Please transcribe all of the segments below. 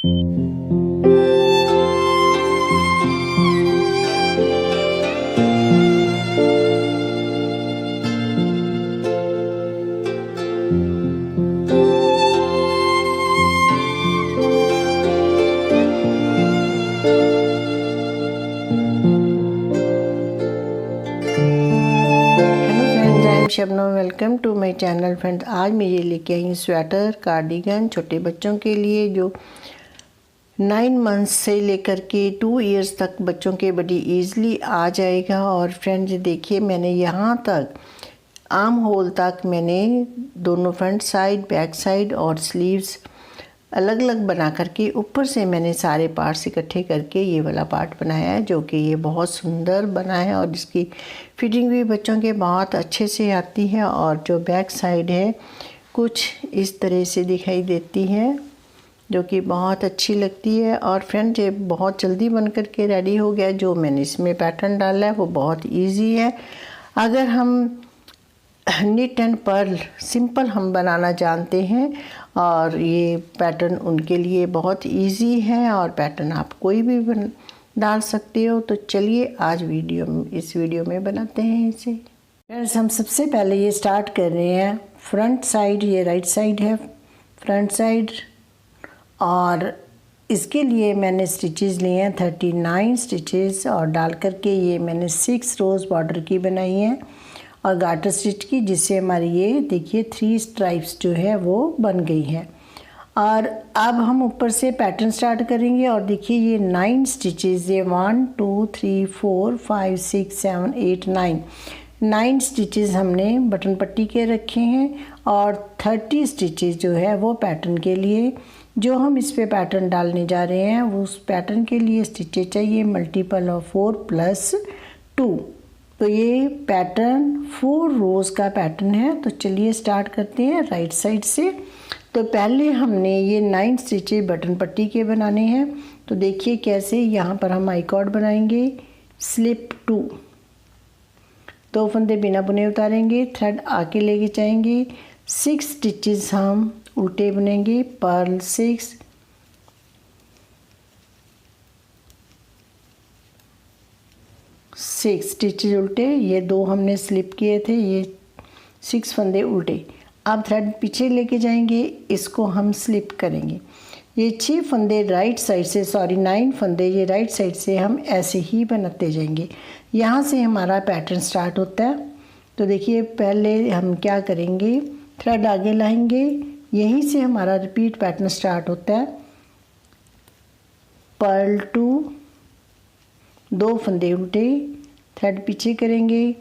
Shabnam, welcome to my channel friends. आज मैं ये लेके आई हूँ स्वेटर कार्डिगन छोटे बच्चों के लिए, जो 9 मंथ्स से लेकर के 2 इयर्स तक बच्चों के बड़ी ईज़िली आ जाएगा। और फ्रेंड्स देखिए, मैंने यहाँ तक आर्म होल तक मैंने दोनों फ्रंट साइड, बैक साइड और स्लीव्स अलग अलग बना करके ऊपर से मैंने सारे पार्ट्स इकट्ठे करके ये वाला पार्ट बनाया है, जो कि ये बहुत सुंदर बना है और इसकी फिटिंग भी बच्चों के बहुत अच्छे से आती है। और जो बैक साइड है कुछ इस तरह से दिखाई देती है, जो कि बहुत अच्छी लगती है। और फ्रेंड ये बहुत जल्दी बन करके रेडी हो गया। जो मैंने इसमें पैटर्न डाला है वो बहुत ईजी है। अगर हम निट एंड पर्ल सिंपल हम बनाना जानते हैं और ये पैटर्न उनके लिए बहुत इजी है, और पैटर्न आप कोई भी डाल सकते हो। तो चलिए आज इस वीडियो में बनाते हैं इसे। फ्रेंड्स हम सबसे पहले ये स्टार्ट कर रहे हैं फ्रंट साइड, ये राइट साइड है फ्रंट साइड, और इसके लिए मैंने स्टिचेस लिए हैं 39 स्टिचेस, और डाल करके ये मैंने 6 रोज़ बॉर्डर की बनाई है और गार्टर स्टिच की, जिससे हमारी ये देखिए 3 स्ट्राइप्स जो है वो बन गई है। और अब हम ऊपर से पैटर्न स्टार्ट करेंगे। और देखिए ये 9 स्टिचेस, ये 1 2 3 4 5 6 7 8 9 स्टिचेस हमने बटन पट्टी के रखे हैं, और 30 स्टिचेस जो है वो पैटर्न के लिए, जो हम इस पे पैटर्न डालने जा रहे हैं वो उस पैटर्न के लिए स्टिचेस चाहिए मल्टीपल ऑफ 4 + 2। तो ये पैटर्न 4 रोज़ का पैटर्न है। तो चलिए स्टार्ट करते हैं राइट साइड से। तो पहले हमने ये 9 स्टिचेस बटन पट्टी के बनाने हैं। तो देखिए कैसे, यहाँ पर हम आई कॉर्ड बनाएंगे, स्लिप 2 फंदे बिना बुने उतारेंगे, थ्रेड आके लेके जाएंगे, 6 स्टिचेस हम उल्टे बुनेंगे, पर्ल 6 स्टिचेस उल्टे, ये 2 हमने स्लिप किए थे, ये 6 फंदे उल्टे। अब थ्रेड पीछे लेके जाएंगे, इसको हम स्लिप करेंगे। ये 6 फंदे राइट साइड से, 9 फंदे ये राइट साइड से हम ऐसे ही बनाते जाएंगे। यहाँ से हमारा पैटर्न स्टार्ट होता है। तो देखिए पहले हम क्या करेंगे, थ्रेड आगे लाएंगे, यहीं से हमारा रिपीट पैटर्न स्टार्ट होता है। पर्ल 2, 2 फंदे उल्टे, थ्रेड पीछे करेंगे,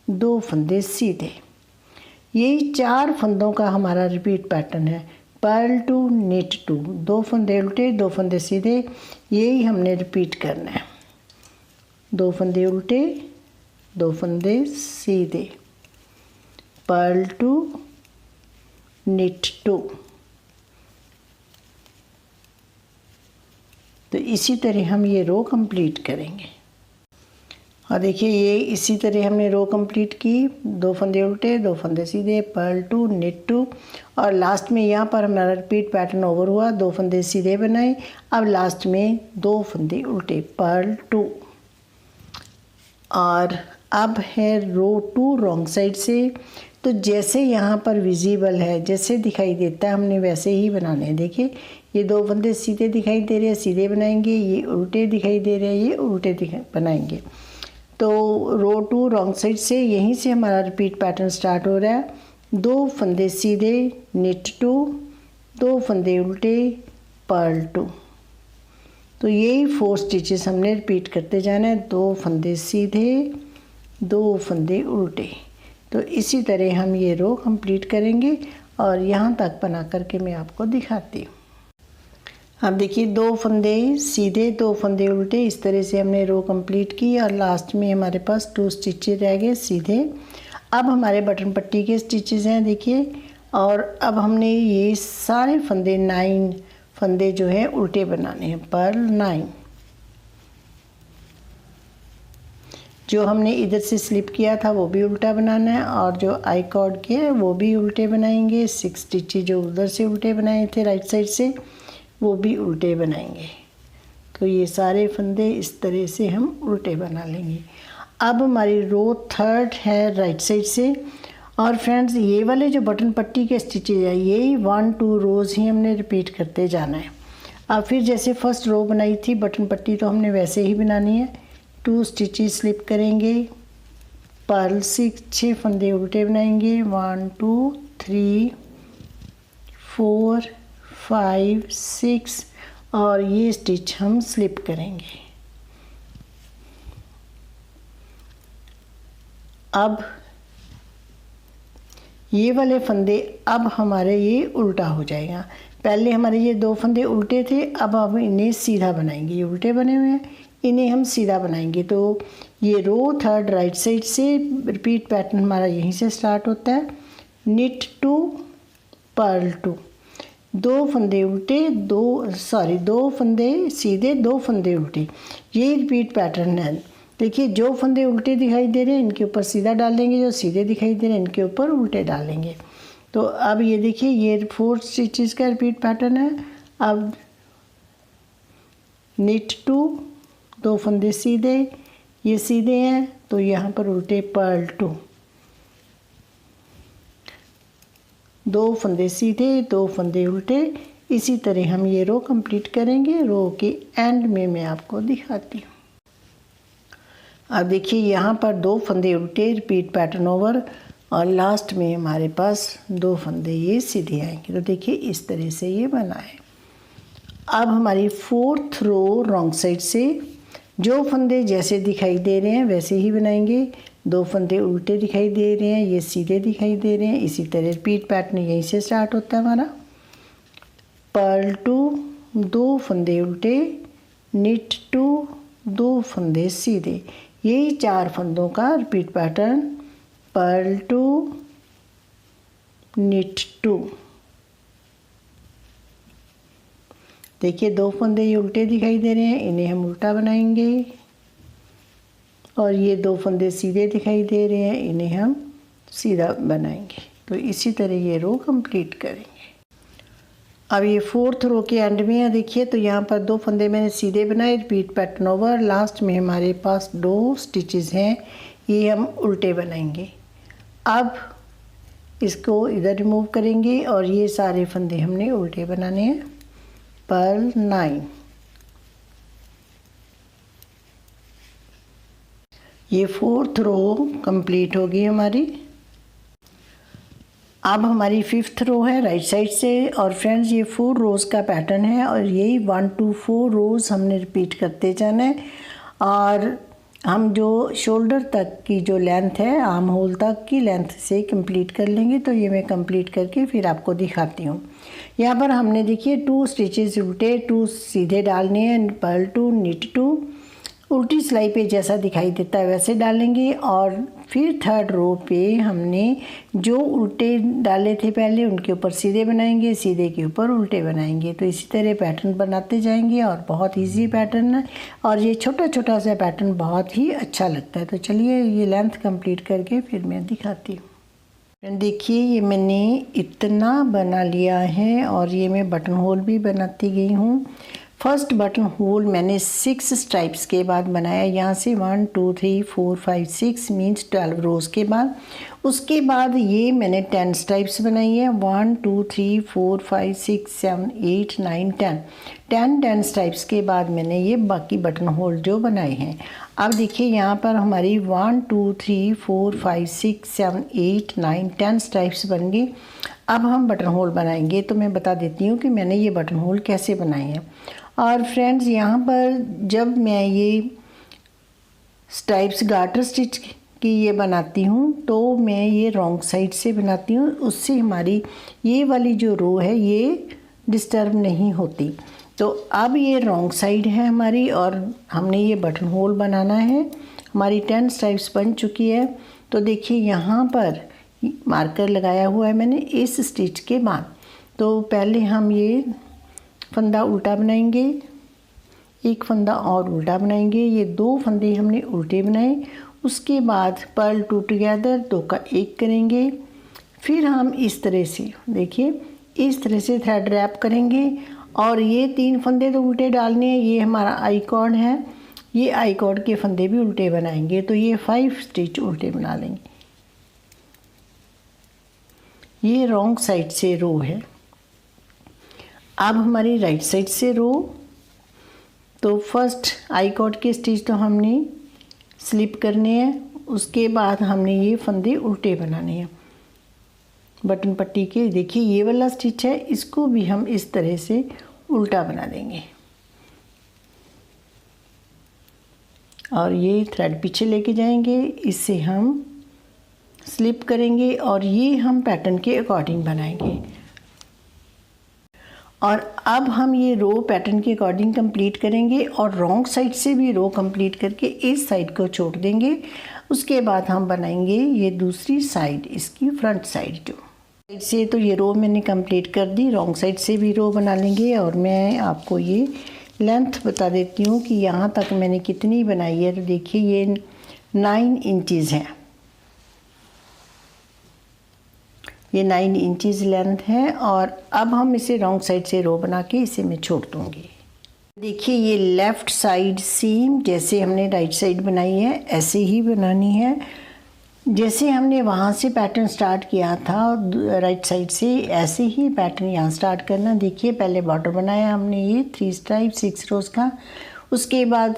2 फंदे सीधे। यही 4 फंदों का हमारा रिपीट पैटर्न है। पर्ल 2 निट 2, 2 फंदे उल्टे, 2 फंदे सीधे, यही हमने रिपीट करना है। 2 फंदे उल्टे, 2 फंदे सीधे, पर्ल 2 निट 2। तो इसी तरह हम ये रो कंप्लीट करेंगे। और देखिए ये इसी तरह हमने रो कंप्लीट की, 2 फंदे उल्टे, 2 फंदे सीधे, पर्ल 2 निट 2, और लास्ट में यहाँ पर हमारा रिपीट पैटर्न ओवर हुआ, 2 फंदे सीधे बनाए। अब लास्ट में 2 फंदे उल्टे, पर्ल 2। और अब है रो 2 रॉन्ग साइड से। तो जैसे यहाँ पर विजिबल है, जैसे दिखाई देता है, हमने वैसे ही बनाने हैं। देखिए ये 2 फंदे सीधे दिखाई दे रहे हैं, सीधे बनाएंगे, ये उल्टे दिखाई दे रहे हैं, ये उल्टे बनाएंगे। तो रो 2 रॉन्ग साइड से, यहीं से हमारा रिपीट पैटर्न स्टार्ट हो रहा है। 2 फंदे सीधे, निट 2, 2 फंदे उल्टे, पर्ल 2। तो यही 4 स्टिचेस हमने रिपीट करते जाना है, 2 फंदे सीधे, 2 फंदे उल्टे। तो इसी तरह हम ये रो कंप्लीट करेंगे, और यहाँ तक बना करके मैं आपको दिखाती हूँ। अब देखिए 2 फंदे सीधे, 2 फंदे उल्टे, इस तरह से हमने रो कंप्लीट की, और लास्ट में हमारे पास 2 स्टिचेस रह गए सीधे। अब हमारे बटन पट्टी के स्टिचेस हैं देखिए, और अब हमने ये सारे फंदे 9 फंदे जो है उल्टे बनाने हैं, पर्ल 9। जो हमने इधर से स्लिप किया था वो भी उल्टा बनाना है, और जो आई कॉर्ड के वो भी उल्टे बनाएंगे। 6 स्टिचेस जो उधर से उल्टे बनाए थे राइट साइड से, वो भी उल्टे बनाएंगे। तो ये सारे फंदे इस तरह से हम उल्टे बना लेंगे। अब हमारी रो 3 है राइट साइड से। और फ्रेंड्स ये वाले जो बटन पट्टी के स्टिचेज है यही 1-2 रोज़ ही हमने रिपीट करते जाना है। अब फिर जैसे फर्स्ट रो बनाई थी बटन पट्टी तो हमने वैसे ही बनानी है। 2 स्टिचेस स्लिप करेंगे, पर्ल 6 फंदे उल्टे बनाएंगे, 1 2 3 4 5 6 और ये स्टिच हम स्लिप करेंगे। अब ये वाले फंदे अब हमारे ये उल्टा हो जाएगा। पहले हमारे ये 2 फंदे उल्टे थे, अब हम इन्हें सीधा बनाएंगे। ये उल्टे बने हुए हैं, इन्हें हम सीधा बनाएंगे। तो ये रो 3 राइट साइड से रिपीट पैटर्न हमारा यहीं से स्टार्ट होता है। निट 2 पर्ल 2, 2 फंदे उल्टे, 2 फंदे सीधे, 2 फंदे उल्टे, ये रिपीट पैटर्न है। देखिए जो फंदे उल्टे दिखाई दे रहे हैं इनके ऊपर सीधा डालेंगे, जो सीधे दिखाई दे रहे हैं इनके ऊपर उल्टे डालेंगे। तो अब ये देखिए ये 4 स्टिचेस का रिपीट पैटर्न है। अब निट 2, 2 फंदे सीधे, ये सीधे हैं तो यहाँ पर उल्टे पर्ल 2, 2 फंदे सीधे, 2 फंदे उल्टे। इसी तरह हम ये रो कंप्लीट करेंगे। रो के एंड में मैं आपको दिखाती हूँ। अब देखिए यहाँ पर 2 फंदे उल्टे, रिपीट पैटर्न ओवर, और लास्ट में हमारे पास 2 फंदे ये सीधे आएंगे। तो देखिए इस तरह से ये बना है। अब हमारी 4th रो रॉन्ग साइड से जो फंदे जैसे दिखाई दे रहे हैं वैसे ही बनाएंगे। 2 फंदे उल्टे दिखाई दे रहे हैं, ये सीधे दिखाई दे रहे हैं। इसी तरह रिपीट पैटर्न यहीं से स्टार्ट होता है हमारा। पर्ल 2, 2 फंदे उल्टे, निट 2, 2 फंदे सीधे, यही 4 फंदों का रिपीट पैटर्न। Perl 2, knit 2। देखिए 2 फंदे ये उल्टे दिखाई दे रहे हैं, इन्हें हम उल्टा बनाएंगे। और ये 2 फंदे सीधे दिखाई दे रहे हैं, इन्हें हम सीधा बनाएंगे। तो इसी तरह ये रो कंप्लीट करेंगे। अब ये 4th रो के एंड में है। देखिए तो यहाँ पर 2 फंदे मैंने सीधे बनाए, रिपीट पैटर्न ओवर। लास्ट में हमारे पास 2 स्टिचेस हैं, ये हम उल्टे बनाएंगे। अब इसको इधर रिमूव करेंगे और ये सारे फंदे हमने उल्टे बनाने हैं। पर्ल 9, ये 4th रो कंप्लीट होगी हमारी। अब हमारी 5th रो है राइट साइड से। और फ्रेंड्स ये 4 रोज़ का पैटर्न है और यही 1 to 4 रोज़ हमने रिपीट करते जाना है। और हम जो शोल्डर तक की जो लेंथ है, आर्म होल तक की लेंथ से कंप्लीट कर लेंगे। तो ये मैं कंप्लीट करके फिर आपको दिखाती हूँ। यहाँ पर हमने देखिए 2 स्टिचेस उल्टे, 2 सीधे डालने हैं। पर्ल 2, निट 2, उल्टी सिलाई पे जैसा दिखाई देता है वैसे डालेंगे। और फिर 3rd रो पे हमने जो उल्टे डाले थे पहले उनके ऊपर सीधे बनाएंगे, सीधे के ऊपर उल्टे बनाएंगे। तो इसी तरह पैटर्न बनाते जाएंगे और बहुत इजी पैटर्न है और ये छोटा छोटा सा पैटर्न बहुत ही अच्छा लगता है। तो चलिए ये लेंथ कंप्लीट करके फिर मैं दिखाती हूँ। देखिए ये मैंने इतना बना लिया है और ये मैं बटन होल भी बनाती गई हूँ। फर्स्ट बटन होल मैंने 6 स्ट्राइप्स के बाद बनाया। यहाँ से 1 2 3 4 5 6 मीन्स 12 रोज़ के बाद। उसके बाद ये मैंने 10 स्ट्राइप्स बनाई है। 1 2 3 4 5 6 7 8 9 10 स्ट्राइप्स के बाद मैंने ये बाकी बटन होल जो बनाए हैं। अब देखिए यहाँ पर हमारी 1 2 3 4 5 6 7 8 9 10 स्ट्राइप्स बन गई। अब हम बटन होल बनाएंगे। तो मैं बता देती हूँ कि मैंने ये बटन होल कैसे बनाए हैं। और फ्रेंड्स यहाँ पर जब मैं ये स्ट्राइप्स गार्टर स्टिच की ये बनाती हूँ तो मैं ये रॉन्ग साइड से बनाती हूँ, उससे हमारी ये वाली जो रो है ये डिस्टर्ब नहीं होती। तो अब ये रॉन्ग साइड है हमारी और हमने ये बटन होल बनाना है। हमारी 10 स्ट्राइप्स बन चुकी है। तो देखिए यहाँ पर मार्कर लगाया हुआ है मैंने इस स्टिच के बाद। तो पहले हम ये फंदा उल्टा बनाएंगे, एक फंदा और उल्टा बनाएंगे। ये 2 फंदे हमने उल्टे बनाए। उसके बाद पर्ल 2 टुगेदर 2 का 1 करेंगे। फिर हम इस तरह से देखिए इस तरह से थ्रेड रैप करेंगे और ये 3 फंदे तो उल्टे डालने हैं। ये हमारा आई कॉर्ड है, ये आई कॉर्ड के फंदे भी उल्टे बनाएंगे, तो ये 5 स्टिच उल्टे बना लेंगे। ये रॉन्ग साइड से रो है। अब हमारी राइट साइड से रो, तो फर्स्ट आई कॉर्ड के स्टिच तो हमने स्लिप करने हैं, उसके बाद हमने ये फंदे उल्टे बनाने हैं बटन पट्टी के। देखिए ये वाला स्टिच है, इसको भी हम इस तरह से उल्टा बना देंगे और ये थ्रेड पीछे लेके जाएंगे, इससे हम स्लिप करेंगे और ये हम पैटर्न के अकॉर्डिंग बनाएंगे। और अब हम ये रो पैटर्न के अकॉर्डिंग कंप्लीट करेंगे और रॉन्ग साइड से भी रो कंप्लीट करके इस साइड को छोड़ देंगे। उसके बाद हम बनाएंगे ये दूसरी साइड, इसकी फ्रंट साइड जो साइड से। तो ये रो मैंने कंप्लीट कर दी, रॉन्ग साइड से भी रो बना लेंगे। और मैं आपको ये लेंथ बता देती हूँ कि यहाँ तक मैंने कितनी बनाई है। तो देखिए ये 9 इंचज़ है, ये 9 इंचज़ लेंथ है। और अब हम इसे रॉन्ग साइड से रो बना के इसे मैं छोड़ दूँगी। देखिए ये लेफ़्ट साइड सेम जैसे हमने राइट साइड बनाई है ऐसे ही बनानी है। जैसे हमने वहाँ से पैटर्न स्टार्ट किया था राइट साइड से, ऐसे ही पैटर्न यहाँ स्टार्ट करना। देखिए पहले बॉर्डर बनाया हमने ये 3 स्ट्राइप 6 रोज़ का, उसके बाद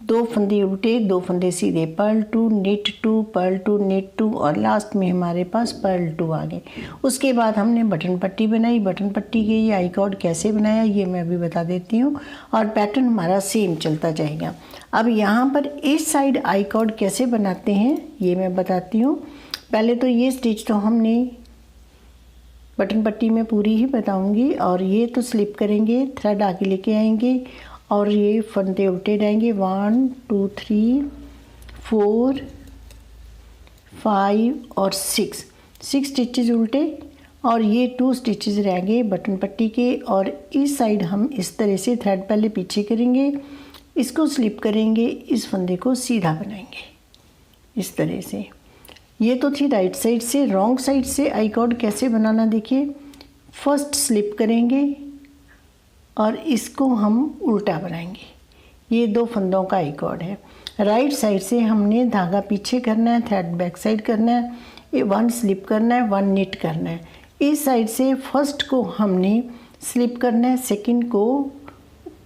2 फंदे उल्टे, 2 फंदे सीधे, पर्ल 2 निट 2 पर्ल 2 निट 2 और लास्ट में हमारे पास पर्ल 2 आ गए। उसके बाद हमने बटन पट्टी बनाई। बटन पट्टी के ये आई कॉर्ड कैसे बनाया ये मैं अभी बता देती हूँ और पैटर्न हमारा सेम चलता जाएगा। अब यहाँ पर इस साइड आई कॉर्ड कैसे बनाते हैं ये मैं बताती हूँ। पहले तो ये स्टिच तो हमने बटन पट्टी में पूरी ही बताऊँगी और ये तो स्लिप करेंगे, थ्रेड आगे लेके आएंगे और ये फंदे उल्टे जाएंगे 1 2 3 4 5 और 6 स्टिचेस उल्टे और ये 2 स्टिचेस रहेंगे बटन पट्टी के। और इस साइड हम इस तरह से थ्रेड पहले पीछे करेंगे, इसको स्लिप करेंगे, इस फंदे को सीधा बनाएंगे इस तरह से। ये तो थी राइट साइड से। रॉन्ग साइड से आई कॉर्ड कैसे बनाना देखिए, फर्स्ट स्लिप करेंगे और इसको हम उल्टा बनाएंगे। ये 2 फंदों का आई कॉर्ड है। राइट साइड से हमने धागा पीछे करना है, थ्रेड बैक साइड करना है, 1 स्लिप करना है, 1 निट करना है। इस साइड से फर्स्ट को हमने स्लिप करना है, सेकंड को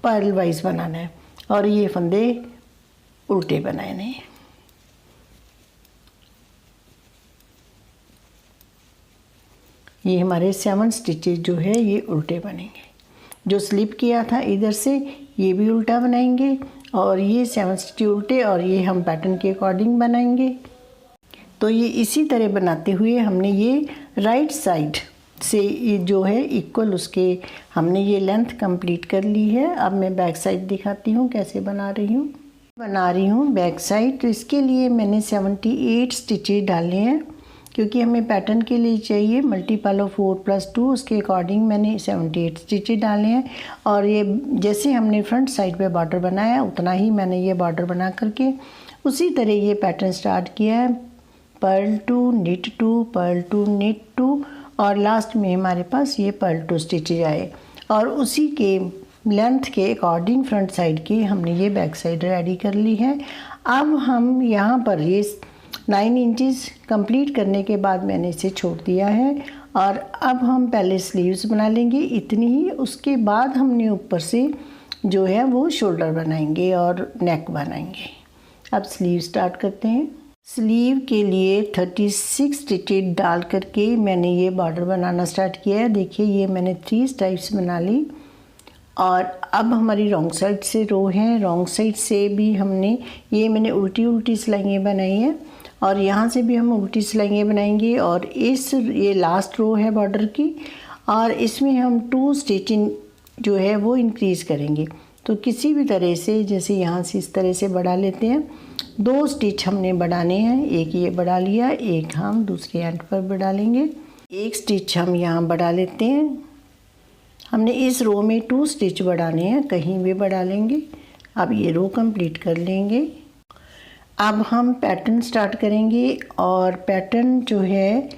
पर्ल वाइज बनाना है और ये फंदे उल्टे बनाने हैं। ये हमारे 7 स्टिचेज जो है ये उल्टे बनेंगे। जो स्लिप किया था इधर से ये भी उल्टा बनाएंगे और ये 7 स्टिच उल्टे और ये हम पैटर्न के अकॉर्डिंग बनाएंगे। तो ये इसी तरह बनाते हुए हमने ये राइट साइड से ये जो है इक्वल उसके हमने ये लेंथ कंप्लीट कर ली है। अब मैं बैक साइड दिखाती हूँ कैसे बना रही हूँ बैक साइड। तो इसके लिए मैंने 78 स्टिचेज डाले हैं क्योंकि हमें पैटर्न के लिए चाहिए मल्टीपल ऑफ 4 + 2, उसके अकॉर्डिंग मैंने 78 स्टिचेज डाले हैं। और ये जैसे हमने फ्रंट साइड पे बॉर्डर बनाया उतना ही मैंने ये बॉर्डर बना करके उसी तरह ये पैटर्न स्टार्ट किया है। पर्ल 2 निट 2 पर्ल 2 निट 2 और लास्ट में हमारे पास ये पर्ल 2 स्टिचेज आए और उसी के लेंथ के अकॉर्डिंग फ्रंट साइड की हमने ये बैक साइड रेडी कर ली है। अब हम यहाँ पर ये 9 इंचज़ कंप्लीट करने के बाद मैंने इसे छोड़ दिया है और अब हम पहले स्लीव्स बना लेंगे इतनी ही। उसके बाद हमने ऊपर से जो है वो शोल्डर बनाएंगे और नेक बनाएंगे। अब स्लीव स्टार्ट करते हैं। स्लीव के लिए 36 स्टिचेज डाल करके मैंने ये बॉर्डर बनाना स्टार्ट किया है। देखिए ये मैंने 3 स्ट्राइप्स बना ली और अब हमारी रॉन्ग साइड से रो है। रॉन्ग साइड से भी हमने ये मैंने उल्टी सिलाइयाँ बनाई हैं और यहाँ से भी हम उल्टी सिलाइयाँ बनाएंगे और ये लास्ट रो है बॉर्डर की और इसमें हम 2 स्टिचिंग जो है वो इंक्रीज़ करेंगे। तो किसी भी तरह से जैसे यहाँ से इस तरह से बढ़ा लेते हैं, 2 स्टिच हमने बढ़ाने हैं। एक ये बढ़ा लिया, एक हम दूसरे एंड पर बढ़ा लेंगे। 1 स्टिच हम यहाँ बढ़ा लेते हैं। हमने इस रो में 2 स्टिच बढ़ाने हैं, कहीं भी बढ़ा लेंगे। अब ये रो कंप्लीट कर लेंगे। अब हम पैटर्न स्टार्ट करेंगे और पैटर्न जो है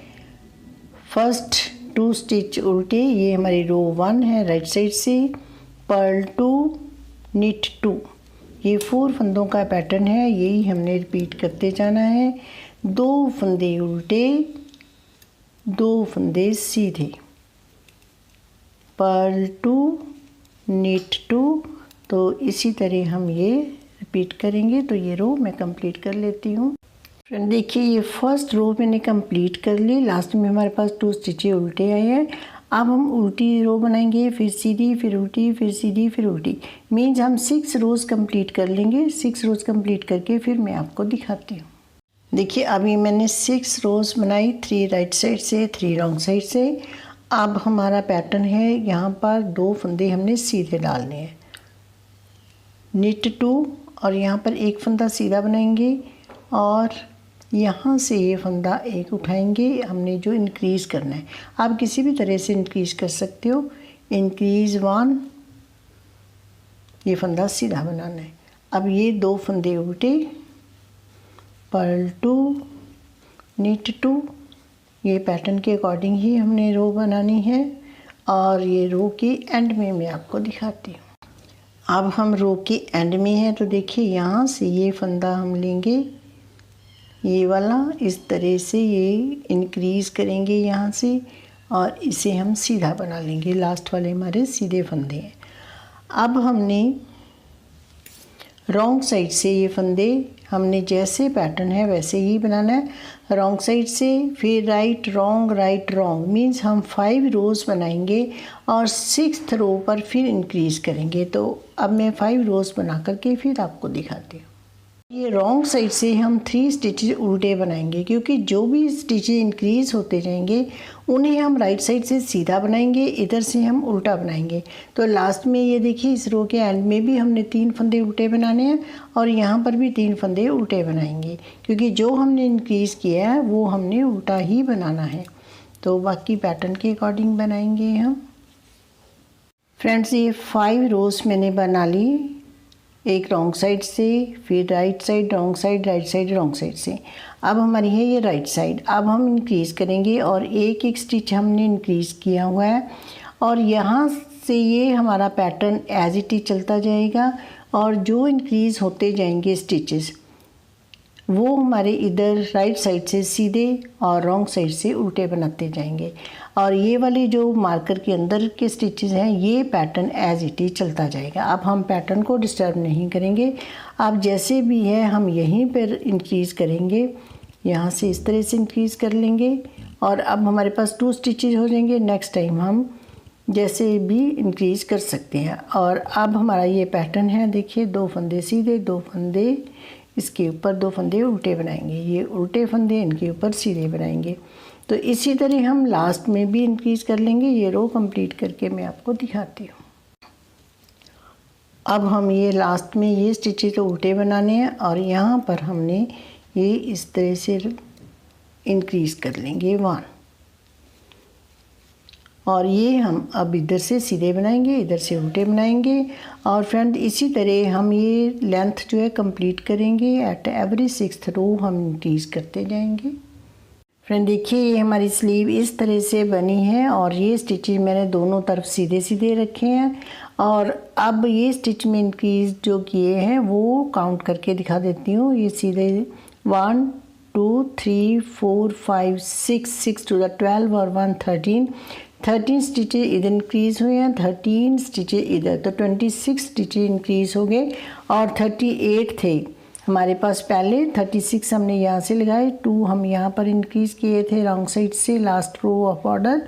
फर्स्ट 2 स्टिच उल्टे, ये हमारी रो 1 है राइट साइड से, पर्ल 2, निट 2, ये 4 फंदों का पैटर्न है, यही हमने रिपीट करते जाना है। 2 फंदे उल्टे, 2 फंदे सीधे, पर्ल 2, निट 2। तो इसी तरह हम ये रिपीट करेंगे। तो ये रो मैं कंप्लीट कर लेती हूँ। फ्रेंड देखिए ये फर्स्ट रो मैंने कंप्लीट कर ली। लास्ट में हमारे पास 2 स्टिचें उल्टे आए हैं। अब हम उल्टी रो बनाएंगे, फिर सीधी, फिर उल्टी, फिर सीधी, फिर उल्टी। मीन्स हम 6 रोज़ कंप्लीट कर लेंगे। 6 रोज़ कंप्लीट करके फिर मैं आपको दिखाती हूँ। देखिए अभी मैंने 6 रोज़ बनाई, 3 राइट साइड से, 3 रॉन्ग साइड से। अब हमारा पैटर्न है, यहाँ पर 2 फंदे हमने सीधे डालने हैं, निट 2, और यहाँ पर एक फंदा सीधा बनाएंगे और यहाँ से ये फंदा एक उठाएंगे। हमने जो इंक्रीज़ करना है, आप किसी भी तरह से इंक्रीज़ कर सकते हो। इंक्रीज़ 1, ये फंदा सीधा बनाना है। अब ये 2 फंदे उल्टे, पर्ल 2, निट 2, ये पैटर्न के अकॉर्डिंग ही हमने रो बनानी है। और ये रो के एंड में मैं आपको दिखाती हूँ। अब हम रो के एंड में हैं, तो देखिए यहाँ से ये फंदा हम लेंगे, ये वाला, इस तरह से ये इंक्रीज़ करेंगे यहाँ से, और इसे हम सीधा बना लेंगे। लास्ट वाले हमारे सीधे फंदे हैं। अब हमने रॉन्ग साइड से ये फंदे, हमने जैसे पैटर्न है वैसे ही बनाना है। रॉन्ग साइड से, फिर राइट रॉन्ग, मीन्स हम 5 रोज़ बनाएंगे और 6th रो पर फिर इंक्रीज़ करेंगे। तो अब मैं 5 रोज़ बना करके फिर आपको दिखाती हूँ। ये रॉन्ग साइड से हम 3 स्टिचेस उल्टे बनाएंगे, क्योंकि जो भी स्टिचेस इंक्रीज़ होते जाएंगे उन्हें हम राइट साइड से सीधा बनाएंगे, इधर से हम उल्टा बनाएंगे। तो लास्ट में ये देखिए इस रो के एंड में भी हमने 3 फंदे उल्टे बनाने हैं और यहाँ पर भी 3 फंदे उल्टे बनाएंगे, क्योंकि जो हमने इंक्रीज़ किया है वो हमने उल्टा ही बनाना है। तो बाकी पैटर्न के अकॉर्डिंग बनाएंगे हम। फ्रेंड्स ये 5 रोज़ मैंने बना ली, एक रॉन्ग साइड से, फिर right side, wrong side, right side, wrong side से। अब हमारी है ये राइट साइड। अब हम इंक्रीज़ करेंगे और एक एक स्टिच हमने इंक्रीज़ किया हुआ है, और यहाँ से ये हमारा पैटर्न एज इट इज चलता जाएगा। और जो इंक्रीज़ होते जाएंगे स्टिचेस वो हमारे इधर राइट साइड से सीधे और रॉन्ग साइड से उल्टे बनाते जाएंगे। और ये वाले जो मार्कर के अंदर के स्टिचेस हैं ये पैटर्न एज इट इज चलता जाएगा। अब हम पैटर्न को डिस्टर्ब नहीं करेंगे। अब जैसे भी है हम यहीं पर इंक्रीज़ करेंगे, यहाँ से इस तरह से इंक्रीज़ कर लेंगे। और अब हमारे पास 2 स्टिचेस हो जाएंगे। नेक्स्ट टाइम हम जैसे भी इंक्रीज़ कर सकते हैं। और अब हमारा ये पैटर्न है, देखिए 2 फंदे सीधे, 2 फंदे इसके ऊपर, 2 फंदे उल्टे बनाएंगे, ये उल्टे फंदे इनके ऊपर सीधे बनाएंगे। तो इसी तरह हम लास्ट में भी इंक्रीज़ कर लेंगे। ये रो कंप्लीट करके मैं आपको दिखाती हूँ। अब हम ये लास्ट में ये स्टिचेस तो उल्टे बनाने हैं और यहाँ पर हमने ये इस तरह से इंक्रीज़ कर लेंगे 1, और ये हम अब इधर से सीधे बनाएंगे, इधर से उल्टे बनाएंगे। और फ्रेंड इसी तरह हम ये लेंथ जो है कंप्लीट करेंगे। एट एवरी 6th रो हम इंक्रीज़ करते जाएंगे। फ्रेंड देखिए ये हमारी स्लीव इस तरह से बनी है, और ये स्टिचेस मैंने दोनों तरफ सीधे सीधे रखे हैं। और अब ये स्टिच में इंक्रीज़ जो किए हैं वो काउंट करके दिखा देती हूँ। ये सीधे 1 2 3 4 5 6 टू द 12 और 1 13 स्टिचेस इधर इंक्रीज़ हुए हैं, 13 स्टिचेस इधर, तो 26 स्टिचेस इंक्रीज़ हो गए। और 38 थे हमारे पास पहले, 36 हमने यहाँ से लगाए, 2 हम यहाँ पर इंक्रीज़ किए थे रॉन्ग साइड से लास्ट रो ऑफ ऑर्डर।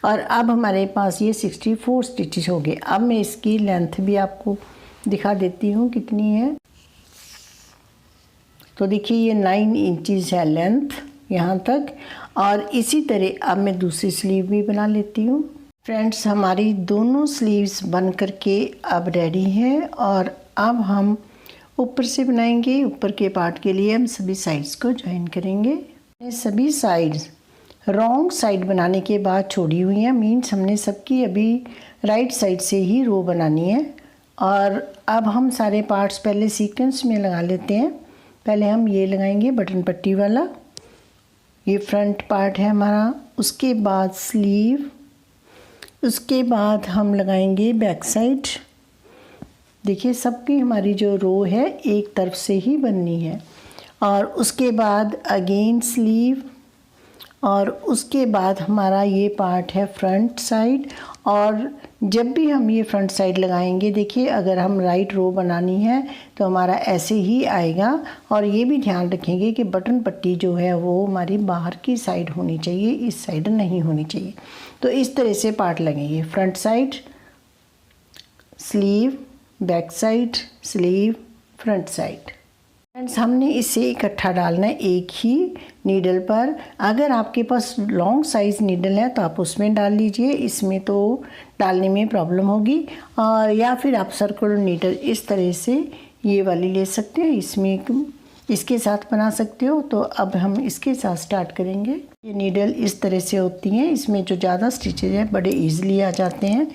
और अब हमारे पास ये 64 स्टिचेस हो गए। अब मैं इसकी लेंथ भी आपको दिखा देती हूँ कितनी है। तो देखिए ये 9 इंचज़ है लेंथ यहाँ तक। और इसी तरह अब मैं दूसरी स्लीव भी बना लेती हूँ। फ्रेंड्स हमारी दोनों स्लीव्स बन करके अब रेडी हैं, और अब हम ऊपर से बनाएंगे। ऊपर के पार्ट के लिए हम सभी साइड्स को ज्वाइन करेंगे। सभी साइड्स रॉन्ग साइड बनाने के बाद छोड़ी हुई हैं, मीन्स हमने सबकी अभी राइट साइड से ही रो बनानी है। और अब हम सारे पार्ट्स पहले सीक्वेंस में लगा लेते हैं। पहले हम ये लगाएंगे बटन पट्टी वाला, ये फ्रंट पार्ट है हमारा। उसके बाद स्लीव, उसके बाद हम लगाएंगे बैक साइड। देखिए सबकी हमारी जो रो है एक तरफ से ही बननी है। और उसके बाद अगेन स्लीव, और उसके बाद हमारा ये पार्ट है फ्रंट साइड। और जब भी हम ये फ्रंट साइड लगाएंगे, देखिए अगर हम राइट रो बनानी है तो हमारा ऐसे ही आएगा। और ये भी ध्यान रखेंगे कि बटन पट्टी जो है वो हमारी बाहर की साइड होनी चाहिए, इस साइड नहीं होनी चाहिए। तो इस तरह से पार्ट लगेंगे, front side, sleeve, back side, sleeve, front side. Friends हमने इसे इकट्ठा डालना है एक ही नीडल पर। अगर आपके पास लॉन्ग साइज़ नीडल है तो आप उसमें डाल लीजिए, इसमें तो डालने में प्रॉब्लम होगी। और या फिर आप सर्कुलर नीडल इस तरह से ये वाली ले सकते हैं, इसमें इसके साथ बना सकते हो। तो अब हम इसके साथ स्टार्ट करेंगे। ये नीडल इस तरह से होती हैं, इसमें जो ज़्यादा स्टिचेज हैं बड़े ईजिली आ जाते हैं।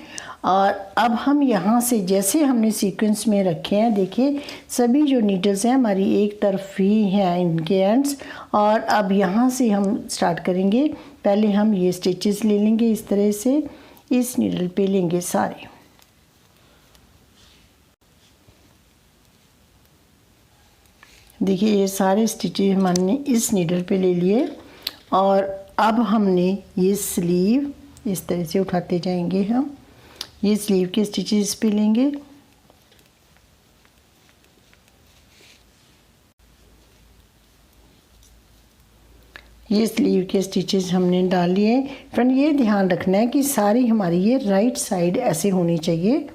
और अब हम यहाँ से जैसे हमने सीक्वेंस में रखे हैं, देखिए सभी जो नीडल्स हैं हमारी एक तरफ ही हैं इनके एंड्स। और अब यहाँ से हम स्टार्ट करेंगे। पहले हम ये स्टिचेस ले लेंगे, इस तरह से इस नीडल पे लेंगे सारे। देखिए ये सारे स्टिचेस हमने इस नीडल पे ले लिए। और अब हमने ये स्लीव इस तरह से उठाते जाएंगे, हम ये स्लीव के स्टिचेस पे लेंगे। ये स्लीव के स्टिचेस हमने डाल लिए। फ्रेंड ये ध्यान रखना है कि सारी हमारी ये राइट साइड ऐसे होनी चाहिए,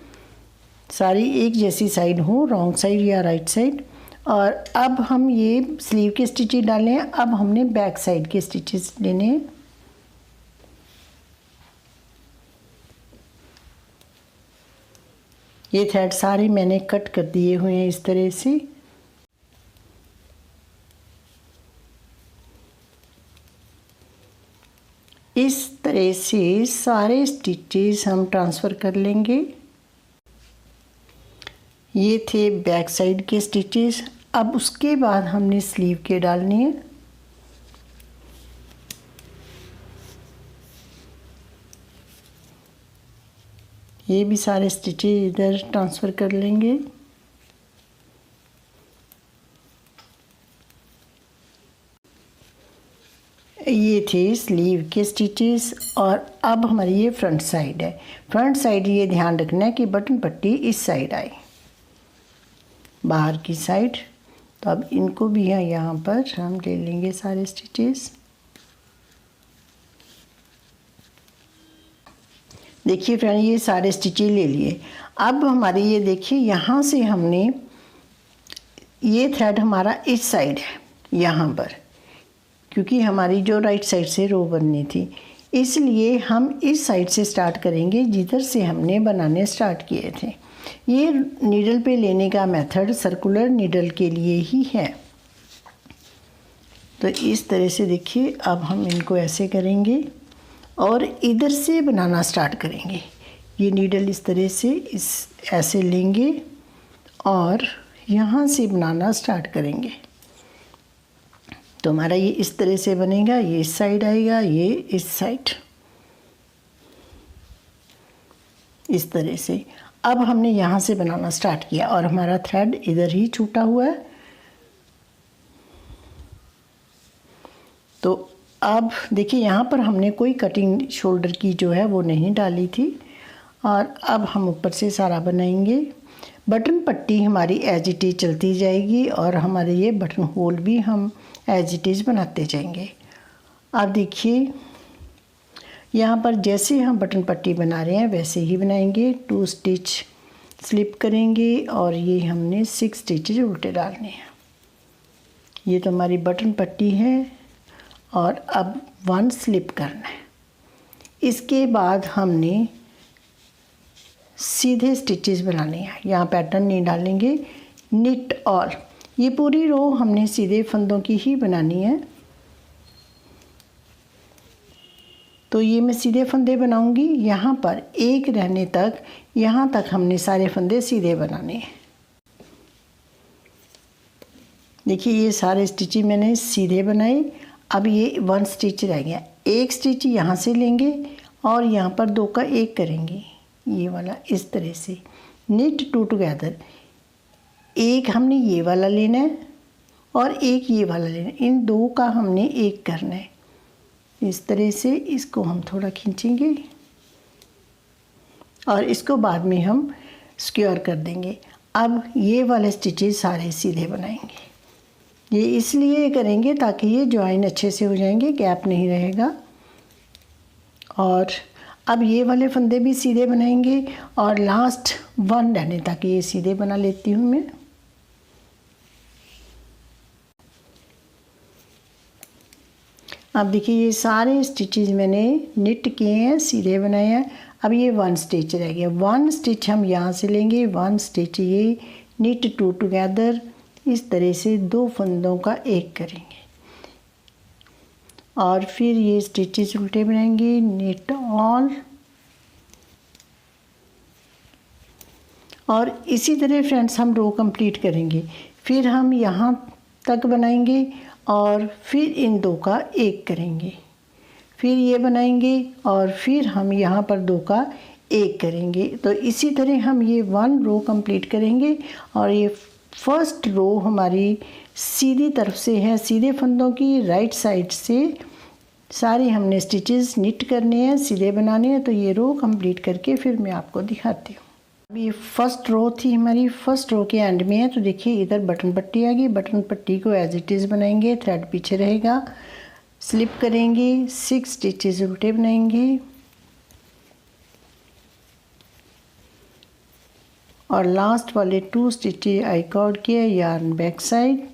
सारी एक जैसी साइड हो, रॉन्ग साइड या राइट साइड। और अब हम ये स्लीव के स्टिचेस डाले हैं। अब हमने बैक साइड के स्टिचेस लेने हैं। ये थ्रेड सारे मैंने कट कर दिए हुए हैं इस तरह से। इस तरह से सारे स्टिचेस हम ट्रांसफ़र कर लेंगे। ये थे बैक साइड के स्टिचेस। अब उसके बाद हमने स्लीव के डालने हैं। ये भी सारे स्टिचेस इधर ट्रांसफ़र कर लेंगे। ये थे स्लीव के स्टिचेस। और अब हमारी ये फ्रंट साइड है। फ्रंट साइड ये ध्यान रखना है कि बटन पट्टी इस साइड आए, बाहर की साइड। तो अब इनको भी यहाँ पर हम ले लेंगे सारे स्टिचेस। देखिए फ्रेंड ये सारे स्टिचेस ले लिए। अब हमारे ये देखिए यहाँ से हमने ये थ्रेड हमारा इस साइड है यहाँ पर, क्योंकि हमारी जो राइट साइड से रो बननी थी, इसलिए हम इस साइड से स्टार्ट करेंगे जिधर से हमने बनाने स्टार्ट किए थे। ये नीडल पे लेने का मेथड सर्कुलर नीडल के लिए ही है। तो इस तरह से देखिए अब हम इनको ऐसे करेंगे और इधर से बनाना स्टार्ट करेंगे। ये नीडल इस तरह से इस ऐसे लेंगे और यहाँ से बनाना स्टार्ट करेंगे। तो हमारा ये इस तरह से बनेगा, ये इस साइड आएगा, ये इस साइड, इस तरह से। अब हमने यहाँ से बनाना स्टार्ट किया और हमारा थ्रेड इधर ही छूटा हुआ है। तो अब देखिए यहाँ पर हमने कोई कटिंग शोल्डर की जो है वो नहीं डाली थी। और अब हम ऊपर से सारा बनाएंगे। बटन पट्टी हमारी एज इट इज चलती जाएगी और हमारे ये बटन होल भी हम एज इट इज बनाते जाएंगे। अब देखिए यहाँ पर जैसे हम बटन पट्टी बना रहे हैं वैसे ही बनाएंगे। 2 स्टिच स्लिप करेंगे और ये हमने 6 स्टिचेज उल्टे डालने हैं। ये तो हमारी बटन पट्टी है और अब 1 स्लिप करना है। इसके बाद हमने सीधे स्टिचेस बनाने हैं, यहाँ पैटर्न नहीं डालेंगे। निट ऑल, ये पूरी रो हमने सीधे फंदों की ही बनानी है। तो ये मैं सीधे फंदे बनाऊंगी, यहाँ पर एक रहने तक, यहाँ तक हमने सारे फंदे सीधे बनाने हैं। देखिए ये सारे स्टिचेस मैंने सीधे बनाए। अब ये 1 स्टिच रह गया, एक स्टिच यहाँ से लेंगे और यहाँ पर 2 का 1 करेंगे, ये वाला इस तरह से निट 2 टुगेदर। एक हमने ये वाला लेना है और एक ये वाला लेना है, इन 2 का हमने 1 करना है। इस तरह से इसको हम थोड़ा खींचेंगे और इसको बाद में हम स्क्योर कर देंगे। अब ये वाले स्टिचेस सारे सीधे बनाएंगे, ये इसलिए करेंगे ताकि ये जॉइन अच्छे से हो जाएंगे, गैप नहीं रहेगा। और अब ये वाले फंदे भी सीधे बनाएंगे और लास्ट 1 रहने ताकि ये सीधे बना लेती हूँ मैं। अब देखिए ये सारे स्टिचेस मैंने निट किए हैं, सीधे बनाए हैं। अब ये 1 स्टिच रह गया, 1 स्टिच हम यहाँ से लेंगे, 1 स्टिच ये निट 2 टुगेदर, इस तरह से 2 फंदों का 1 करेंगे और फिर ये स्टिचेस उल्टे बनाएंगे, निट ऑल। और इसी तरह फ्रेंड्स हम रो कंप्लीट करेंगे। फिर हम यहाँ तक बनाएंगे और फिर इन 2 का 1 करेंगे, फिर ये बनाएंगे और फिर हम यहाँ पर 2 का 1 करेंगे। तो इसी तरह हम ये 1 रो कंप्लीट करेंगे और ये फर्स्ट रो हमारी सीधी तरफ से है, सीधे फंदों की राइट साइड से सारे हमने स्टिचेस निट करने हैं, सीधे बनाने हैं। तो ये रो कंप्लीट करके फिर मैं आपको दिखाती हूँ। अब ये फर्स्ट रो थी हमारी, फर्स्ट रो के एंड में है। तो देखिए इधर बटन पट्टी आ गई, बटन पट्टी को एज इट इज़ बनाएंगे, थ्रेड पीछे रहेगा, स्लिप करेंगे, 6 स्टिचेस उल्टे बनाएंगे और लास्ट वाले 2 स्टिचेस आई कॉर्ड किए, yarn back side,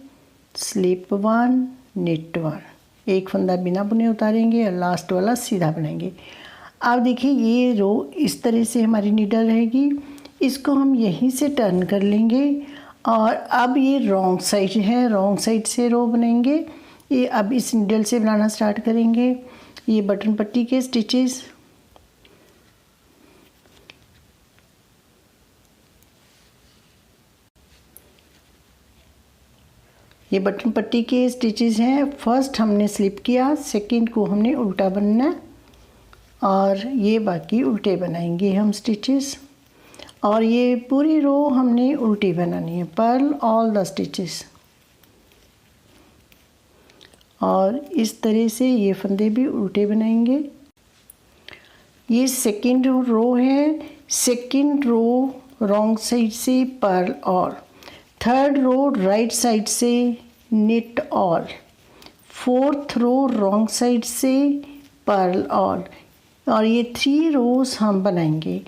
slip 1, knit 1, एक फंदा बिना बुने उतारेंगे और लास्ट वाला सीधा बनाएंगे। अब देखिए ये रो इस तरह से हमारी नीडल रहेगी, इसको हम यहीं से टर्न कर लेंगे और अब ये रॉन्ग साइड है, रॉन्ग साइड से रो बनाएंगे। ये अब इस नीडल से बनाना स्टार्ट करेंगे। ये बटन पट्टी के स्टिचेस, ये बटन पट्टी के स्टिचेस हैं। फर्स्ट हमने स्लिप किया, सेकंड को हमने उल्टा बनना और ये बाकी उल्टे बनाएंगे हम स्टिचेस। और ये पूरी रो हमने उल्टी बनानी है, पर्ल ऑल द स्टिचेस। और इस तरह से ये फंदे भी उल्टे बनाएंगे। ये सेकंड रो है, सेकंड रो रॉन्ग साइड से purl all, third row right side से knit all, fourth row wrong side से पर्ल ऑल। और ये 3 रोज हम बनाएंगे।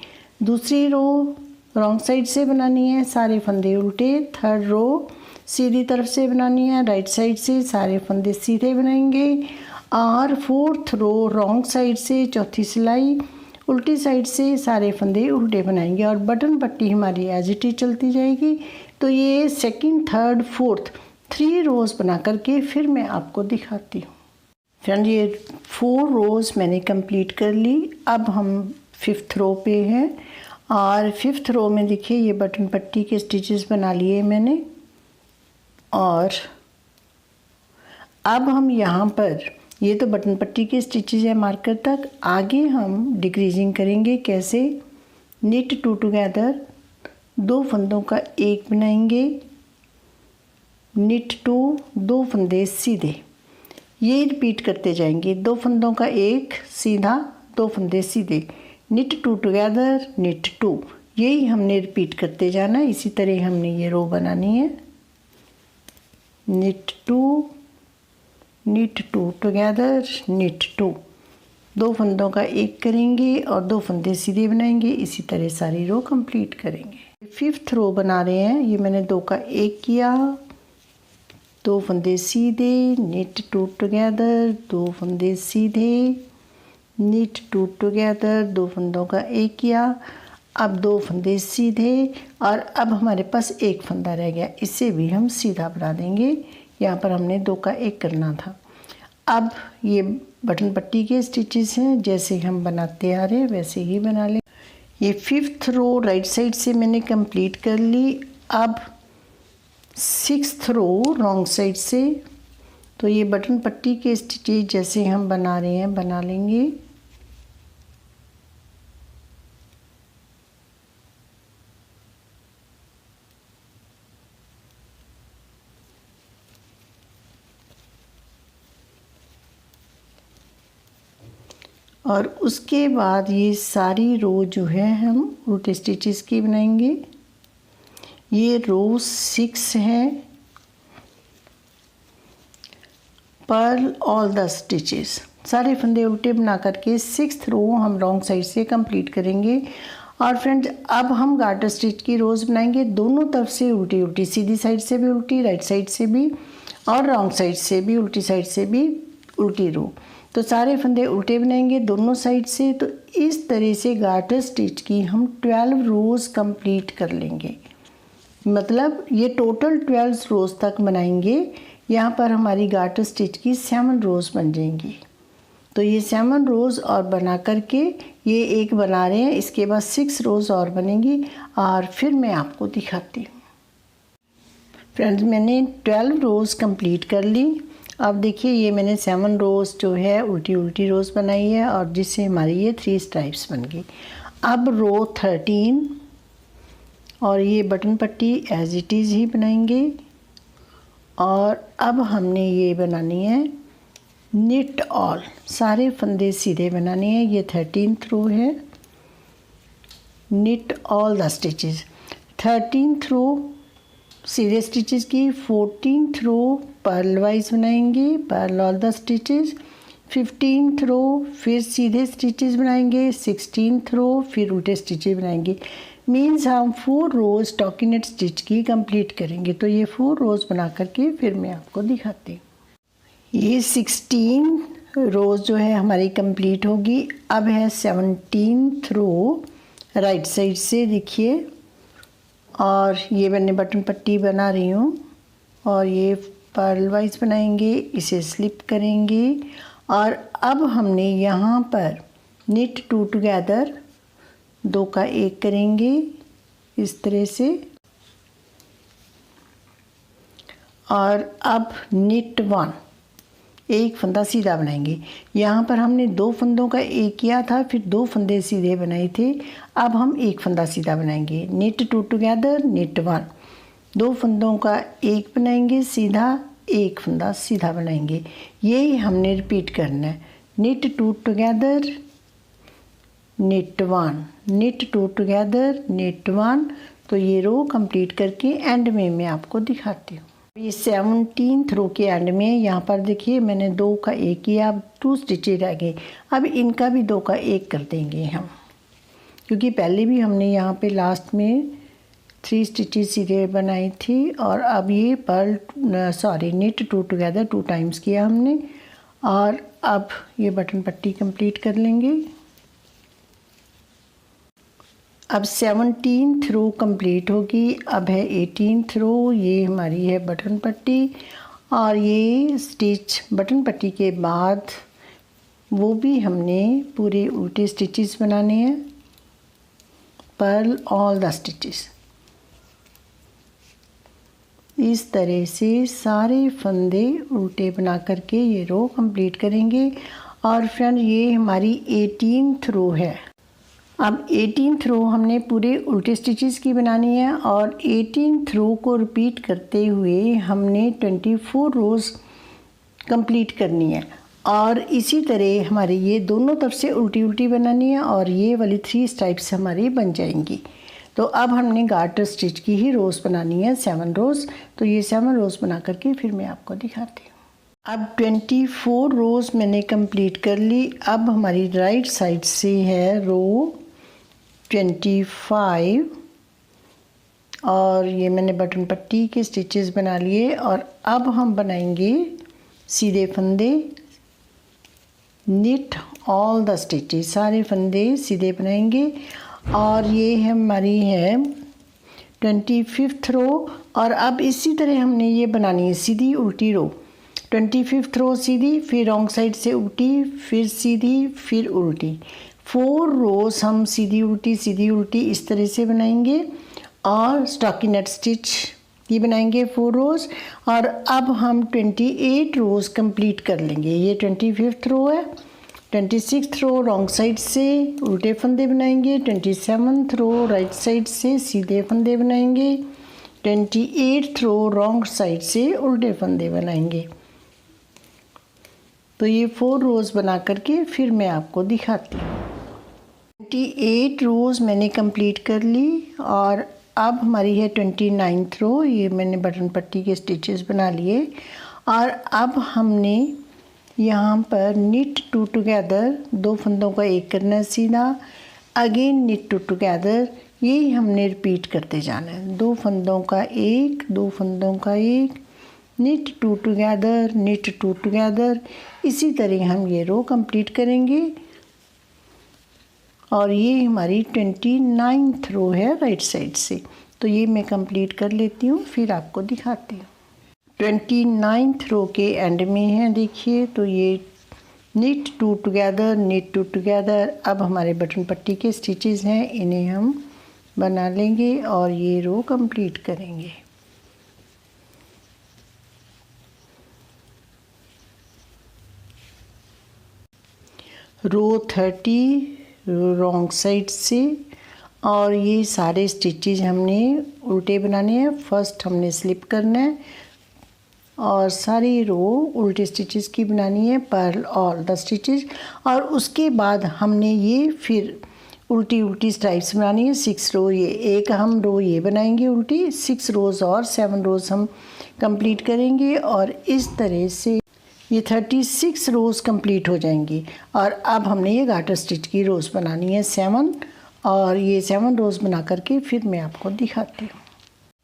दूसरी रो रॉन्ग साइड से बनानी है, सारे फंदे उल्टे। थर्ड रो सीधी तरफ से बनानी है, राइट साइड से सारे फंदे सीधे बनाएंगे। और फोर्थ रो रॉन्ग साइड से चौथी सिलाई, उल्टी साइड से सारे फंदे उल्टे बनाएंगे और बटन पट्टी हमारी एज इट इज चलती जाएगी। तो ये सेकंड, थर्ड, फोर्थ 3 रोज़ बना करके फिर मैं आपको दिखाती हूँ। फ्रेंड ये 4 रोज़ मैंने कंप्लीट कर ली। अब हम 5th रो पे हैं और 5th रो में देखिए ये बटन पट्टी के स्टिचेस बना लिए मैंने। और अब हम यहाँ पर, ये तो बटन पट्टी के स्टिचेस है मार्कर तक, आगे हम डिक्रीजिंग करेंगे। कैसे? निट 2 टुगेदर, 2 फंदों का 1 बनाएंगे, निट 2, 2 फंदे सीधे, ये रिपीट करते जाएंगे। 2 फंदों का 1 सीधा, 2 फंदे सीधे, निट 2 टुगेदर, निट 2, यही हमने रिपीट करते जाना। इसी तरह हमने ये रो बनानी है। निट 2, निट 2 टुगेदर, निट 2, 2 फंदों का 1 करेंगे और 2 फंदे सीधे बनाएंगे। इसी तरह सारी रो कंप्लीट करेंगे। 5th रो बना रहे हैं। ये मैंने 2 का 1 किया, 2 फंदे सीधे, निट 2 टुगेदर, 2 फंदे सीधे, निट 2 टुगेदर, 2 फंदों का 1 किया, अब 2 फंदे सीधे और अब हमारे पास 1 फंदा रह गया, इसे भी हम सीधा बना देंगे। यहाँ पर हमने 2 का 1 करना था। अब ये बटन पट्टी के स्टिचेस हैं, जैसे हम बनाते आ रहे हैं वैसे ही बना लें। ये 5th रो राइट साइड से मैंने कंप्लीट कर ली। अब 6th रो रॉन्ग साइड से तो ये बटन पट्टी के स्टिचेज जैसे हम बना रहे हैं बना लेंगे। और उसके बाद ये सारी रो जो है हम उल्टे स्टिचेस की बनाएंगे। ये रो 6 है। पर्ल ऑल द स्टिचेस, सारे फंदे उल्टे बना करके 6th रो हम रॉन्ग साइड से कंप्लीट करेंगे। और फ्रेंड्स अब हम गार्टर स्टिच की रोज़ बनाएंगे, दोनों तरफ से उल्टी उल्टी, सीधी साइड से भी उल्टी, राइट साइड से भी और रॉन्ग साइड से भी, उल्टी साइड से भी उल्टी रो। तो सारे फंदे उल्टे बनाएंगे दोनों साइड से। तो इस तरह से गार्टर स्टिच की हम 12 रोज़ कंप्लीट कर लेंगे, मतलब ये टोटल 12 रोज़ तक बनाएंगे। यहाँ पर हमारी गार्टर स्टिच की 7 रोज़ बन जाएंगी। तो ये 7 रोज़ और बना करके ये एक बना रहे हैं, इसके बाद 6 रोज़ और बनेंगी और फिर मैं आपको दिखाती हूँ। फ्रेंड्स मैंने 12 रोज़ कंप्लीट कर ली। अब देखिए ये मैंने 7 रोज़ जो है उल्टी उल्टी रोज़ बनाई है और जिससे हमारी ये 3 स्ट्राइप्स बन गई। अब रो 13 और ये बटन पट्टी एज इट इज़ ही बनाएंगे। और अब हमने ये बनानी है निट ऑल, सारे फंदे सीधे बनाने हैं। ये 13th रो है। Knit all the stitches, 13th row सीधे स्टिचेस की, 14th रो पर्ल वाइज बनाएंगे, purl all the stitches, 15th row फिर सीधे स्टिचेस बनाएंगे, 16th रो फिर उल्टे स्टिचेस बनाएंगे। मीन्स हम 4 रोज़ स्टॉकिनेट स्टिच की कंप्लीट करेंगे। तो ये 4 रोज़ बना करके फिर मैं आपको दिखाती हूँ। ये 16 रोज़ जो है हमारी कंप्लीट होगी। अब है 17th रो राइट साइड से, देखिए। और ये मैंने बटन पट्टी बना रही हूँ और ये पर्ल वाइज बनाएंगे, इसे स्लिप करेंगे। और अब हमने यहाँ पर निट 2 टुगेदर 2 का 1 करेंगे इस तरह से। और अब निट 1 एक फंदा सीधा बनाएंगे। यहाँ पर हमने 2 फंदों का 1 किया था, फिर 2 फंदे सीधे बनाए थे। अब हम 1 फंदा सीधा बनाएंगे। निट 2 टुगेदर निट 1, 2 फंदों का 1 बनाएंगे सीधा, 1 फंदा सीधा बनाएंगे। यही हमने रिपीट करना है। Knit 2 together knit 1, knit 2 together knit 1। तो ये रो कंप्लीट करके एंड में मैं आपको दिखाती हूँ। ये 17th रो के एंड में यहाँ पर देखिए मैंने 2 का 1 किया, अब 2 स्टिचेज रह गए। अब इनका भी 2 का 1 कर देंगे हम, क्योंकि पहले भी हमने यहाँ पे लास्ट में 3 स्टिचेज सीधे बनाई थी। और अब ये निट 2 टुगेदर 2 टाइम्स किया हमने। और अब ये बटन पट्टी कंप्लीट कर लेंगे। अब 17th रो कंप्लीट होगी। अब है 18th रो, ये हमारी है बटन पट्टी। और ये स्टिच बटन पट्टी के बाद वो भी हमने पूरे उल्टे स्टिचेस बनाने हैं, पर्ल ऑल द स्टिचेस। इस तरह से सारे फंदे उल्टे बना करके ये रो कंप्लीट करेंगे। और फ्रेंड ये हमारी 18th रो है। अब 18th रो हमने पूरे उल्टे स्टिचेस की बनानी है और 18th रो को रिपीट करते हुए हमने 24 रोज़ कंप्लीट करनी है। और इसी तरह हमारी ये दोनों तरफ से उल्टी उल्टी बनानी है और ये वाली 3 स्ट्राइप्स हमारी बन जाएंगी। तो अब हमने गार्टर स्टिच की ही रोज़ बनानी है 7 रोज़। तो ये 7 रोज़ बना करके फिर मैं आपको दिखाती हूँ। अब 24 रोज़ मैंने कंप्लीट कर ली। अब हमारी राइट साइड से है रो 25 और ये मैंने बटन पट्टी के स्टिचेस बना लिए। और अब हम बनाएंगे सीधे फंदे, निट ऑल द स्टिचेस, सारे फंदे सीधे बनाएंगे। और ये हमारी है 25th रो। और अब इसी तरह हमने ये बनानी है सीधी उल्टी रो। 25th रो सीधी, फिर रॉन्ग साइड से उल्टी, फिर सीधी, फिर उल्टी। 4 रोज़ हम सीधी उल्टी इस तरह से बनाएंगे। और स्टॉकिनेट स्टिच ये बनाएंगे 4 रोज़। और अब हम 28 रोज़ कंप्लीट कर लेंगे। ये 25th रो है। 26th रो रॉन्ग साइड से उल्टे फंदे बनाएंगे। 27th रो राइट साइड से सीधे फंदे बनाएंगे। 28th रो रॉन्ग साइड से उल्टे फंदे बनाएंगे। तो ये 4 रोज़ बना करके फिर मैं आपको दिखाती हूँ। 28 रोज़ मैंने कंप्लीट कर ली और अब हमारी है 29th रो। ये मैंने बटन पट्टी के स्टिचेस बना लिए और अब हमने यहाँ पर निट टू टुगेदर 2 फंदों का एक करना है सीधा, अगेन निट टू टुगेदर, यही हमने रिपीट करते जाना है। 2 फंदों का एक, 2 फंदों का एक, knit two together, knit two together, इसी तरह हम ये रो कंप्लीट करेंगे। और ये हमारी 29th रो है राइट साइड से। तो ये मैं कंप्लीट कर लेती हूँ फिर आपको दिखाती हूँ। 29th रो के एंड में है, देखिए। तो ये knit two together, knit two together. अब हमारे बटन पट्टी के स्टिचेस हैं, इन्हें हम बना लेंगे और ये रो कंप्लीट करेंगे। रो 30 रॉन्ग साइड से, और ये सारे स्टिचेस हमने उल्टे बनाने हैं। फर्स्ट हमने स्लिप करना है और सारी रो उल्टे स्टिचेस की बनानी है, पर्ल ऑल द स्टिचेस। और उसके बाद हमने ये फिर उल्टी उल्टी स्ट्राइप्स बनानी है। 6 रो, ये एक हम रो ये बनाएंगे उल्टी, 6 रोज़ और 7 रोज़ हम कंप्लीट करेंगे और इस तरह से ये 36 रोज़ कंप्लीट हो जाएंगी। और अब हमने ये गार्टर स्टिच की रोज़ बनानी है 7, और ये 7 रोज़ बना करके फिर मैं आपको दिखाती हूँ।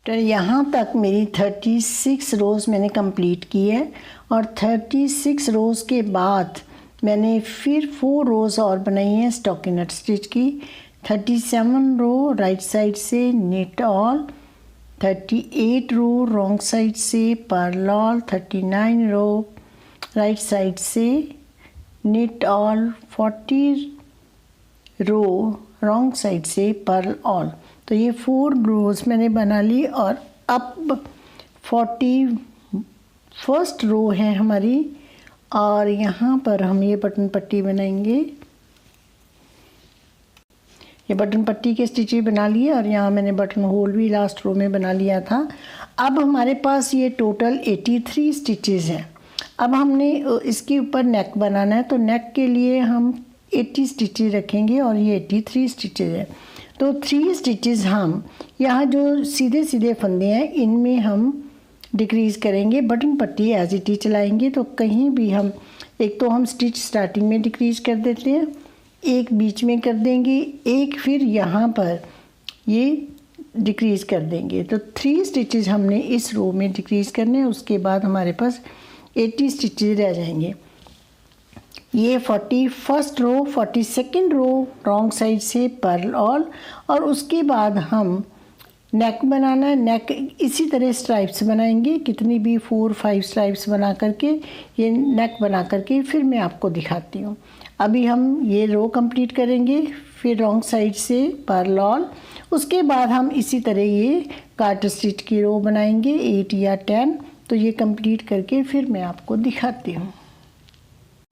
तो यहाँ तक मेरी 36 रोज़ मैंने कंप्लीट की है और 36 रोज़ के बाद मैंने फिर 4 रोज़ और बनाई हैं स्टॉकिनट स्टिच की। 37 रो राइट साइड से knit all, 38 row wrong side से purl all, 39 row right side से knit all, 40 row wrong side से पर्ल ऑल। तो ये 4 रोज़ मैंने बना ली और अब 41st रो है हमारी और यहाँ पर हम ये बटन पट्टी बनाएंगे। ये बटन पट्टी के स्टिचेस बना लिए और यहाँ मैंने बटन होल भी लास्ट रो में बना लिया था। अब हमारे पास ये टोटल 83 स्टिचेस हैं। अब हमने इसके ऊपर नेक बनाना है, तो नेक के लिए हम 80 स्टिचेस रखेंगे और ये 83 स्टिचेस है। तो 3 स्टिचेस हम यहाँ जो सीधे सीधे फंदे हैं इनमें हम डिक्रीज़ करेंगे। बटन पट्टी एज इट इज चलाएंगे, तो कहीं भी हम एक तो हम स्टिच स्टार्टिंग में डिक्रीज़ कर देते हैं, एक बीच में कर देंगे, एक फिर यहाँ पर ये डिक्रीज़ कर देंगे। तो 3 स्टिचेस हमने इस रो में डिक्रीज़ करने हैं। उसके बाद हमारे पास 80 स्टिचेस रह जाएंगे। ये 41st रो, 42nd रो रॉन्ग साइड से पर्ल ऑल, और उसके बाद हम नेक बनाना है। नेक इसी तरह स्ट्राइप्स बनाएंगे, कितनी भी 4-5 स्ट्राइप्स बना करके ये नेक बना करके फिर मैं आपको दिखाती हूँ। अभी हम ये रो कंप्लीट करेंगे, फिर रॉन्ग साइड से पर्ल ऑल, उसके बाद हम इसी तरह ये गार्टर स्टिच की रो बनाएंगे 8 या 10। तो ये कंप्लीट करके फिर मैं आपको दिखाती हूँ।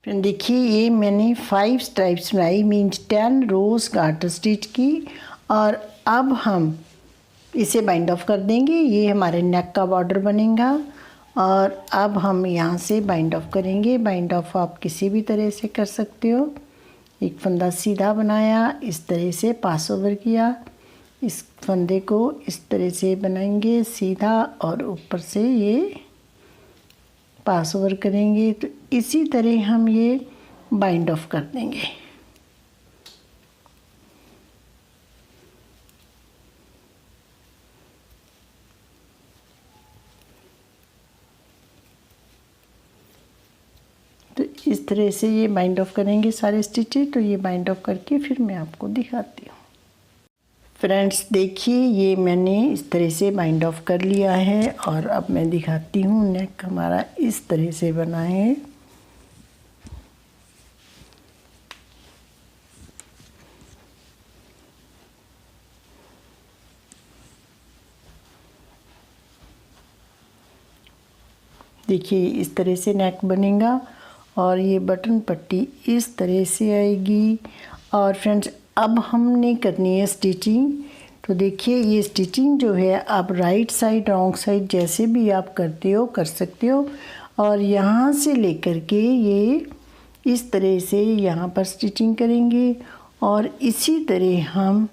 फ्रेंड देखिए, ये मैंने 5 स्ट्राइप्स बनाई, मीन्स 10 रोज़ गार्टर स्टिच की। और अब हम इसे बाइंड ऑफ कर देंगे। ये हमारे नेक का बॉर्डर बनेगा और अब हम यहाँ से बाइंड ऑफ करेंगे। बाइंड ऑफ आप किसी भी तरह से कर सकते हो। एक फंदा सीधा बनाया, इस तरह से पास ओवर किया, इस फंदे को इस तरह से बनाएंगे सीधा और ऊपर से ये पास ओवर करेंगे। तो इसी तरह हम ये बाइंड ऑफ कर देंगे। तो इस तरह से ये बाइंड ऑफ करेंगे सारे स्टिचेस। तो ये बाइंड ऑफ करके फिर मैं आपको दिखाती हूँ। फ्रेंड्स देखिए, ये मैंने इस तरह से बाइंड ऑफ कर लिया है और अब मैं दिखाती हूँ। नेक हमारा इस तरह से बना है। देखिए इस तरह से नेक बनेगा और ये बटन पट्टी इस तरह से आएगी। और फ्रेंड्स अब हमने करनी है स्टिचिंग। तो देखिए ये स्टिचिंग जो है आप राइट साइड रॉन्ग साइड जैसे भी आप करते हो कर सकते हो। और यहाँ से लेकर के ये इस तरह से यहाँ पर स्टिचिंग करेंगे और इसी तरह हम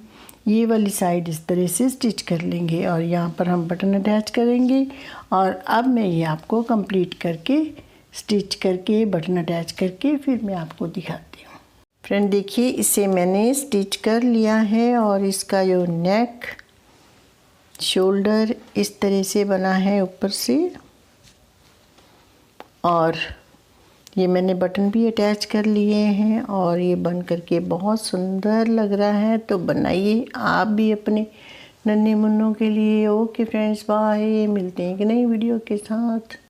ये वाली साइड इस तरह से स्टिच कर लेंगे और यहाँ पर हम बटन अटैच करेंगे। और अब मैं ये आपको कंप्लीट करके स्टिच करके बटन अटैच करके फिर मैं आपको दिखाती हूँ। फ्रेंड देखिए इसे मैंने स्टिच कर लिया है और इसका जो नेक शोल्डर इस तरह से बना है ऊपर से और ये मैंने बटन भी अटैच कर लिए हैं और ये बन करके बहुत सुंदर लग रहा है। तो बनाइए आप भी अपने नन्हे मुन्नों के लिए। ओके फ्रेंड्स बाय, मिलते हैं एक नई वीडियो के साथ।